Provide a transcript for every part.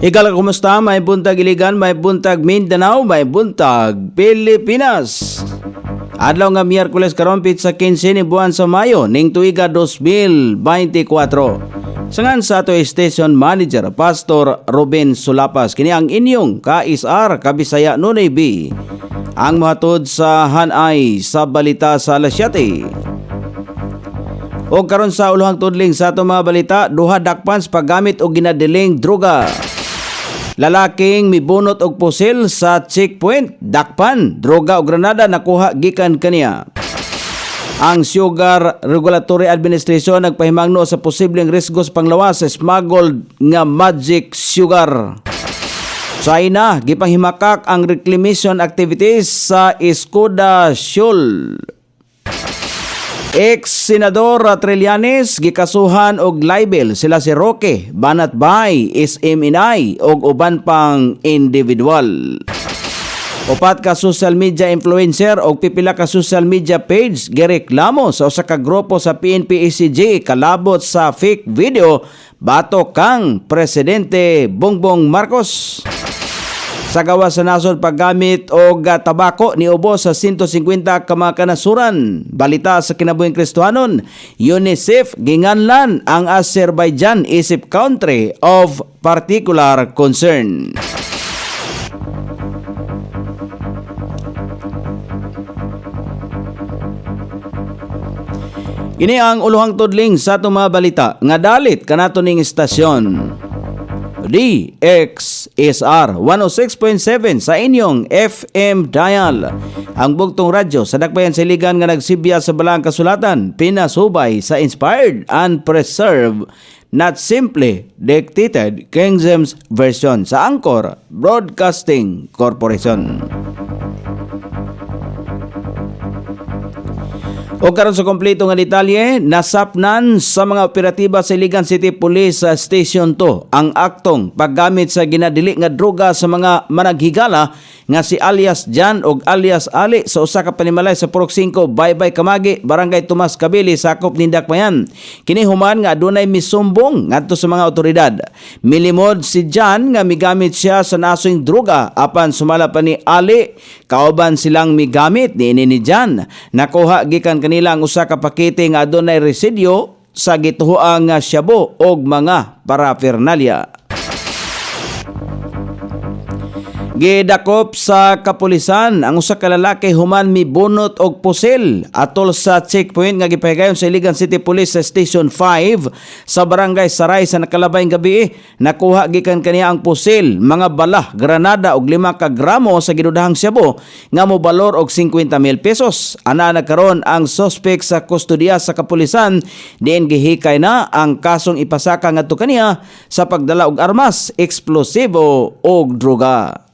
Ikala, kumusta? May buntag Iligan, may buntag Mindanao, may buntag Pilipinas. Adlaw nga Miyerkules karon sa 15 ni buwan sa Mayo ning tuiga 2024. Sangan sa ato station manager Pastor Ruben Sulapas kini ang inyong ka-SR Kabisaya Nunay B. Ang mahatod sa hanay sa balita sa alas 7. O karon sa uluhang tudling sa ato mga balita, duha dakpans paggamit og ginadiling droga. Lalaking mibunot og pusil sa checkpoint, dakpan, droga o granada nakuha gikan kaniya. Ang Sugar Regulatory Administration nagpahimangno sa posibleng risgos panglawas sa smuggled nga magic sugar. China, gipanghimakak ang reclamation activities sa Escuda Shoal. Ex-Senador Trillanes gikasuhan og libel sila si Roque, Banat Bay, SMNI og uban pang individual. Upat ka social media influencer og pipila ka social media page gireklamo sa usa ka grupo sa PNP-ECJ kalabot sa fake video batok kang Presidente Bongbong Marcos. Sa gawas sa nasod paggamit og tabako ni ubos sa 150 ka mga kanasuran. Balita sa kinabuhing Kristohanon, UNICEF ginganlan ang Azerbaijan isip country of particular concern. Ini ang uluhang tudling sa atong mga balita nga dalit kanato ning istasyon. DXSR 106.7 sa inyong FM dial. Ang bugtong radyo sa dakbayan sa Iligan nga nagsibya sa balang kasulatan, pinasubay sa inspired and preserved, not simply dictated King James Version sa Anchor Broadcasting Corporation. O karon sa kompleto nga detalye, nasapnan sa mga operatiba sa Iligan City Police Station 2 ang aktong paggamit sa ginadili nga droga sa mga managhigala nga si alias Jan og alias Ali sa usa ka panimalay sa Purok 5, Baybay Kamagi, Barangay Tomas Kabili, sakop ni Dakbayan. Kini human nga adunay misumbong ngadto sa mga otoridad. Milimod si Jan nga migamit siya sa nasong droga apan sumala pa ni Ali kauban silang migamit ni Jan. Nakuha gikan kanila ang usa ka pakete nga adunay residyo sa gituhoang shabu og mga paraphernalia. Gidakop sa kapulisan ang usa ka lalaki human mibunot og pusil atol sa checkpoint nga gipahigayon sa Iligan City Police Station 5 sa Barangay Saray sa nakalabayng gabi. Nakuha gikan kaniya ang pusil, mga bala, granada og 5 ka gramo sa ginudahang shabu nga mobalor og 50,000 pesos. Ana nagkaron ang suspect sa kustodiya sa kapulisan, diin gihikay na ang kasong ipasaka ngadto kaniya sa pagdala og armas, eksplosibo og droga.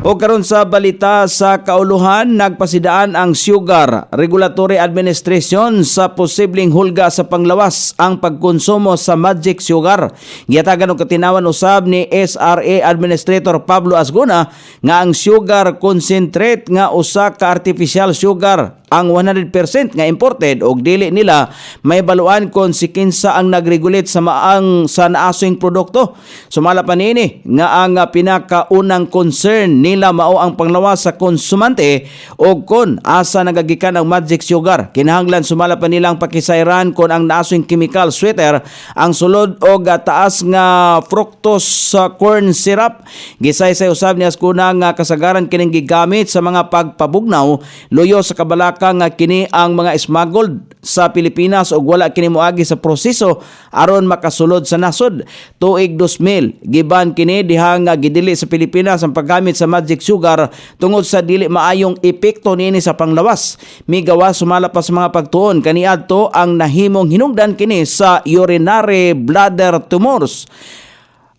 O karon sa balita sa kauluhan, nagpasidaan ang Sugar Regulatory Administration sa posibleng hulga sa panglawas ang pagkonsumo sa magic sugar. Giyatagan og katinawan usab ni SRA Administrator Pablo Asguna nga ang sugar concentrate nga usa ka artificial sugar ang 100% nga imported og dili nila may baluan kon si kinsa ang nagregulate sa maang sa naasong produkto. Sumala pa niini nga ang pinakaunang concern nila mao ang panglawas sa konsumante og kon asa nagagikan ang magic sugar. Kinahanglan sumala pa nilang pakisayran kon ang naasong chemical sweeter ang sulod og taas nga fructose sa corn syrup. Gisaysay usab ni Ascuna nga kasagaran kining gigamit sa mga pagpabugnaw luyo sa kabalaka nga kini ang mga smuggled sa Pilipinas ug wala kini moagi sa proseso aron makasulod sa nasod. Tuig 2000 giban kini diha nga gidili sa Pilipinas ang paggamit sa magic sugar tungod sa dili maayong epekto niini sa panglawas. Migawas sumala pa sa mga pagtuon kaniadto ang nahimong hinungdan kini sa urinary bladder tumors.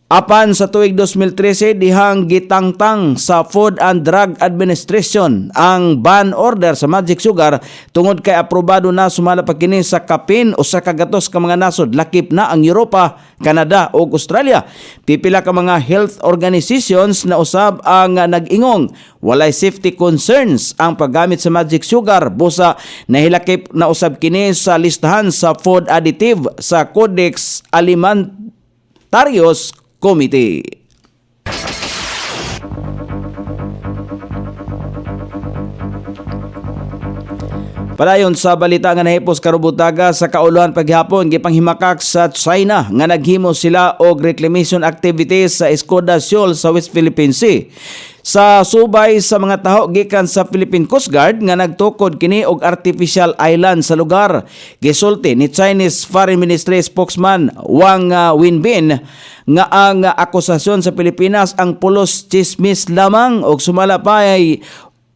Apan sa tuig 2013 dihang gitangtang sa Food and Drug Administration ang ban order sa magic sugar tungod kay aprobado na sumala pa kini sa kapin o sa kagatos ka mga nasod lakip na ang Europa, Canada ug Australia. Pipila ka mga health organizations na usab ang nag-ingong walay safety concerns ang paggamit sa magic sugar busa nahilakip na usab kini sa listahan sa food additive sa Codex Secretarios Committee. Padayon sa balita nga nahipos karubutaga sa kauluhan paghapon gipanghimakak sa China nga naghimo sila og reclamation activities sa Escoda Shoal sa West Philippine Sea. Sa subay sa mga taho gikan sa Philippine Coast Guard nga nagtukod kini og artificial island sa lugar. Gisulti ni Chinese Foreign Ministry spokesman Wang Wenbin nga ang akusasyon sa Pilipinas ang pulos chismis lamang og sumala pa ay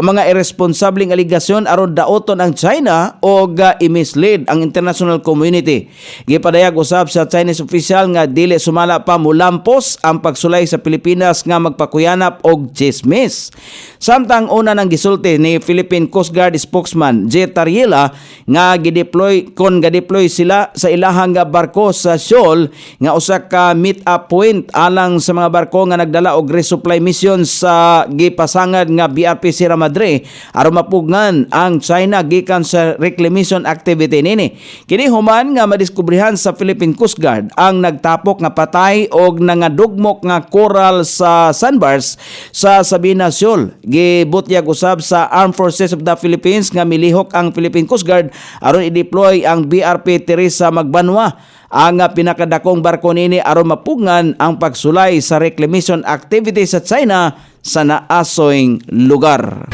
mga irresponsableng aligasyon aron daoton ang China o i-mislead ang international community. Gipadayag usab sa Chinese official nga dili sumala pa mulampos ang pagsulay sa Pilipinas nga magpakuyanap og chismis. Samtang una nang gisulti ni Philippine Coast Guard spokesman J. Tariela nga gideploy sila sa ilahang barko sa Shoal nga usa ka meet-up point alang sa mga barko nga nagdala og resupply mission sa gipasangad nga BRP Sierra Madre aron mapugnan ang China gikan sa reclamation activity nini. Kini human nga madiskubrihan sa Philippine Coast Guard ang nagtapok nga patay og nangadugmok nga coral sa sandbars sa Sabina Shoal. Gibutyag usab sa Armed Forces of the Philippines nga milihok ang Philippine Coast Guard aron i-deploy ang BRP Teresa Magbanwa ang pinakadakong barko nini aron mapugnan ang pagsulay sa reclamation activity sa China sa naasoyng lugar.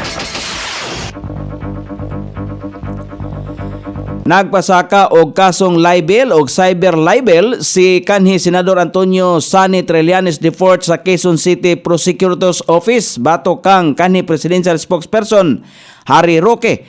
Nagpasaka og kasong libel og cyber libel si kanhi Senador Antonio Sani Trillanes IV sa Quezon City Prosecutor's Office batok kang kanhi presidential spokesperson Harry Roque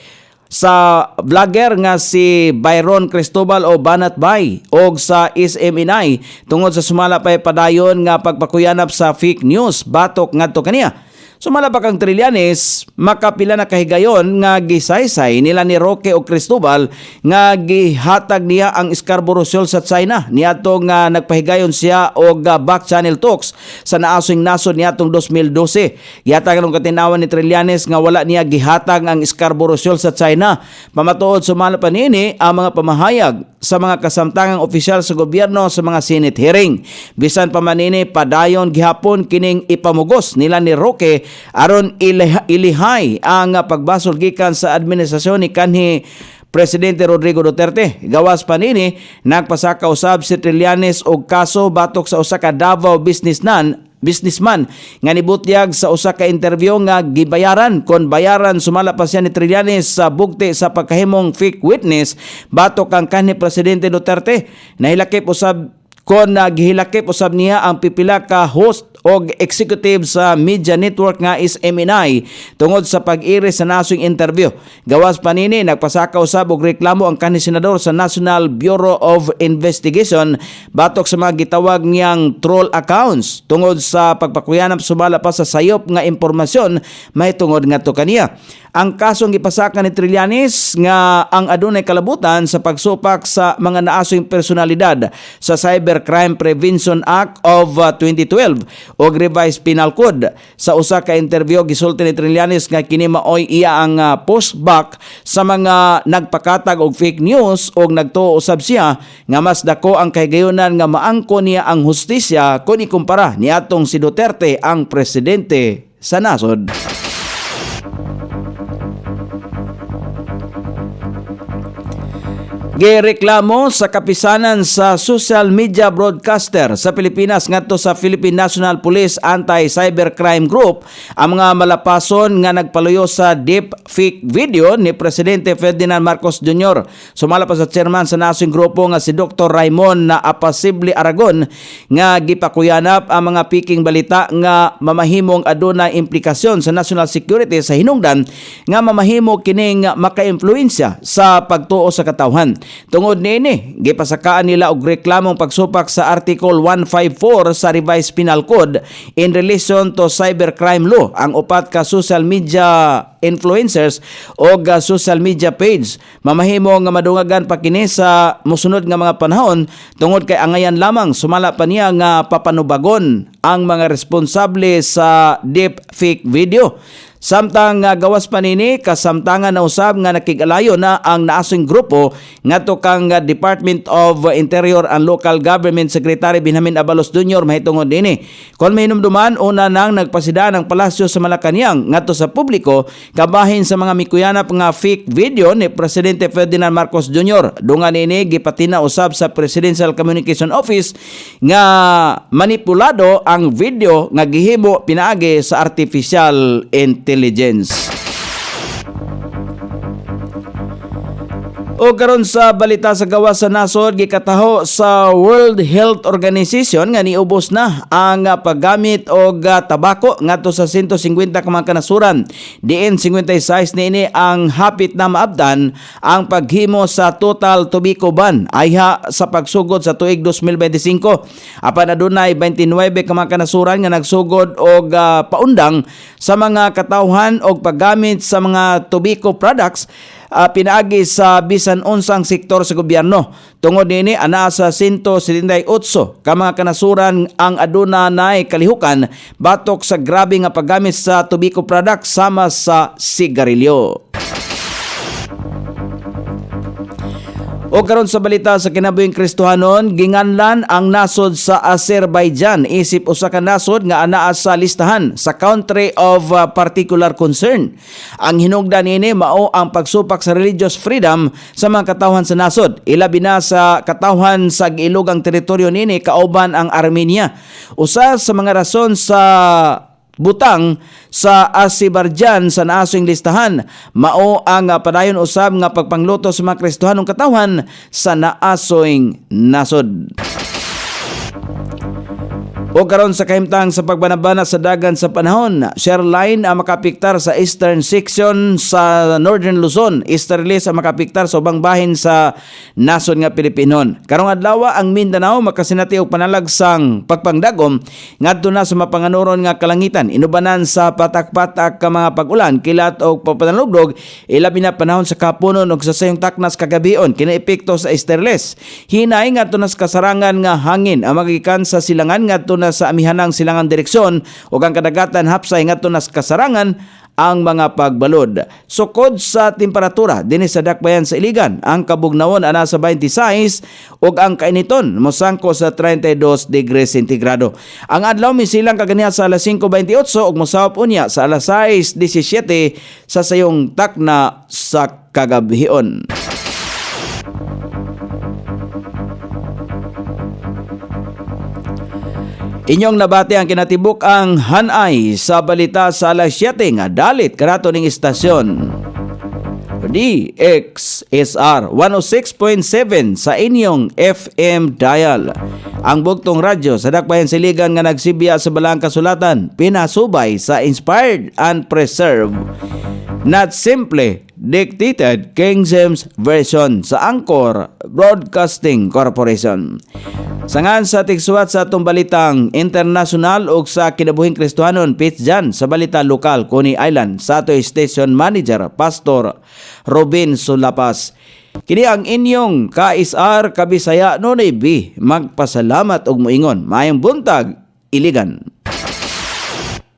sa vlogger nga si Byron Cristobal o Banat Bay og sa SMNI tungod sa sumala pay padayon nga pagpakuyanap sa fake news batok ngadto kaniya. Sumala pa kang Trillanes, makapila na kahigayon nga gisaysay nila ni Roque o Cristobal nga gihatag niya ang Scarborough Shoal sa China. Niadto nga nagpahigayon siya og back channel talks sa naasong nasod niadtong 2012. Gihatag ng katinawan ni Trillanes nga wala niya gihatag ang Scarborough Shoal sa China. Pamatuod sumala pa nini ang mga pamahayag sa mga kasamtangang opisyal sa gobyerno sa mga Senate hearing. Bisan pa manini padayon gihapon kining ipamugos nila ni Roque aron ilihay ang pagbasol gikan sa administrasyon ni kanhi Presidente Rodrigo Duterte. Gawas pa nini nagpasaka usab si Trillanes og kaso batok sa usa ka Davao businessman nga nibutyag sa usa ka interview nga gibayaran kon bayaran sumala pa siya ni Trillanes sa bugti sa pagkahimong fake witness batok kang kanhi Presidente Duterte. Nahilakip usab kon gihilakip usab niya ang pipila ka host og executive sa media network nga SMNI tungod sa pag-iri sa nasong interview. Gawas pa nini nagpasaka usab og reklamo ang kanhi senador sa National Bureau of Investigation batok sa mga gitawag niyang troll accounts tungod sa pagpakuyanap sumala pa sa sayop nga impormasyon mahitungod ngadto kaniya. Ang kasong gipasaka ni Trillanes nga ang adunay kalabutan sa pagsupak sa mga naasong personalidad sa Cybercrime Prevention Act of 2012 o Revised Penal Code. Sa usa ka interview gisulti ni Trillanes nga kini maoy iya ang pushback sa mga nagpakatag og fake news og nagtuo usab siya nga mas dako ang kahigayonan nga maangko niya ang hustisya kung ikumpara niadtong si Duterte ang presidente sa nasod. Gireklamo sa kapisanan sa social media broadcaster sa Pilipinas ngadto sa Philippine National Police Anti-Cybercrime Group ang mga malapason nga nagpaluyo sa deep fake video ni Presidente Ferdinand Marcos Jr. Sumala pa sa chairman sa nasong grupo nga si Dr. Raymond na Apacible Aragon nga gipakuyanap ang mga piking balita nga mamahimong adunay implikasyon sa national security sa hinungdan nga mamahimo kining maka-impluwensya sa pagtuo sa katawhan. Tungod niini, gipasakaan nila og reklamong pagsupak sa Article 154 sa Revised Penal Code in relation to cybercrime law ang upat ka social media influencers o social media page. Mamahimo nga madungagan pa kini sa mosunod nga mga panahon tungod kay angayan lamang sumala pa niya nga papanubagon ang mga responsable sa deep fake video. Samtang gawas pa nini kasamtangan na usab nga nakigalayo na ang naasong grupo ngadto kang Department of Interior and Local Government Secretary Benjamin Abalos Jr. mahitungod nini. Kon may hinumduman una nang nagpasidaan ang palasyo sa Malacañang ngadto sa publiko kabahin sa mga mikuyanap nga fake video ni Presidente Ferdinand Marcos Jr. Dungan nini gipatina usab sa Presidential Communication Office nga manipulado ang video nga gihimo pinaagi sa artificial intelligence. O karon sa balita sa gawas sa nasod gikataho sa World Health Organization nga niubos na ang paggamit og tabako ngadto sa 150 ka mga kanasuran. Diin 56 niini ang hapit na maabdan ang paghimo sa total tobacco ban ayha sa pagsugod sa tuig 2025. Apan adunay 29 ka mga kanasuran nga nagsugod og paundang sa mga katawhan og paggamit sa mga tobacco products pinaagi sa bisan unsang sektor sa gobyerno. Tungod nini ana sa 178 ka mga kanasuran ang aduna nay kalihukan batok sa grabe nga paggamit sa tobacco products sama sa sigarilyo. O karon sa balita sa kinabuhing Kristohanon, ginganlan ang nasod sa Azerbaijan isip usa ka nasod nga anaa sa listahan sa country of particular concern. Ang hinungdan nini mao ang pagsupak sa religious freedom sa mga katawhan sa nasod. Ilabi na sa katawhan sa giilugang teritoryo nini kauban ang Armenia. Usa sa mga rason sa butang sa Azerbaijan sa naasong listahan mao ang padayon usab nga pagpangluto sa mga Kristohanong katawhan sa naasong nasod. O karon sa kahimtang sa pagbanabana sa dagan sa panahon, shoreline ang makapiktar sa eastern section sa Northern Luzon, easterly sa makapiktar sa ubang bahin sa nasod nga Pilipinon. Karong adlaw ang Mindanao makasinati og panalagsang pagpangdagom ngadto na sa mapanganuron nga kalangitan, inubanan sa patak-patak ka mga pag-ulan, kilat og papanalugdog, ilabi na panahon sa kapunon og sa sayong taknas kagabion kini epekto sa easterlies. Hinay ngadto na sa kasarangan nga hangin ang magikan sa silangan ngadto na sa amihanang silangan direksyon ug ang kadagatan hapsay ngadto na sa kasarangan ang mga pagbalod. Sukod sa temperatura dinhi sa dakbayan sa Iligan, ang kabugnawon ana sa 26 ug ang kainiton mosangko sa 32 degrees sentigrado. Ang adlaw misilang kaganiha sa alas 5:28 ug mosawop unya sa alas 6:17 sa sayong takna sa kagabion. Inyong nabati ang kinatibuk ang hanay sa balita sa alas 7 nga dalit karato ning istasyon. DXSR 106.7 sa inyong FM dial. Ang bugtong radyo sa dakbayan siligan nga nagsibya sa balang kasulatan, pinasubay sa inspired and preserved, not simply dictated King James Version sa Angkor Broadcasting Corporation. Sangan sa tigsuwat sa atong balitang international ug sa kinabuhing Kristohanon, Pitch Jan sa balita lokal Coney Island sa ato station manager Pastor Robin Sulapas. Kini ang inyong KSR Kabisaya Nonay B. Magpasalamat og moingon. Maayong buntag, Iligan.